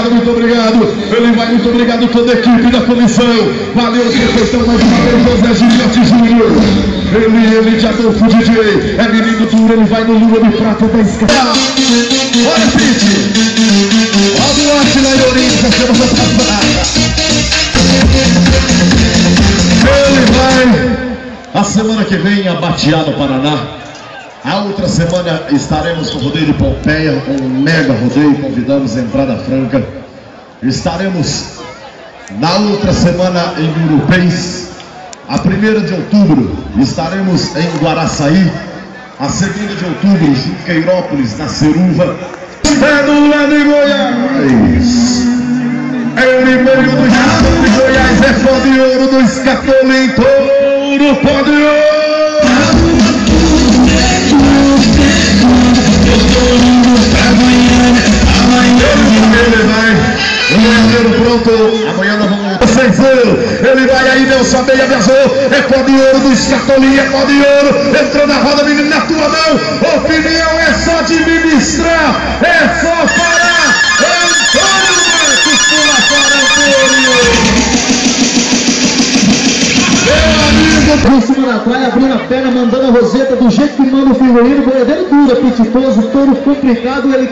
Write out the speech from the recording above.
muito obrigado. Ele vai, muito obrigado toda a equipe da comissão. Valeu, perfeição, mais uma vez, José Giliotti Júnior. Ele de Adolfo DJ, é menino duro, ele vai no Lua de Prata da escala. Olha, Pete. Olha o Duarte na Iorinha, semana passada. Ele vai a semana que vem a Batiá, no Paraná. A outra semana estaremos no rodeio de Pompeia, um mega rodeio, convidamos a entrada franca. Estaremos na outra semana em Urupês. A 1ª de outubro estaremos em Guaraçaí. A 2ª de outubro em Junqueirópolis, na Ceruva. Cédula de Goiás. Ele veio do estado de Goiás, é pó de ouro do Escatolim, touro, pó de ouro. Ele vai, o goianeiro pronto, amanhã nós vamos lutar. Ele vai aí, Nelson Meia viajou, é pó de ouro do Escatolim, é pó de ouro, entrou na roda, menino, na tua mão, opinião é só administrar, é só parar, Antônio Marcos, pula fora, Antônio. Em cima da praia, abrindo a perna, mandando a roseta do jeito que manda o figurino, boiadeiro duro, apetitoso, touro complicado, ele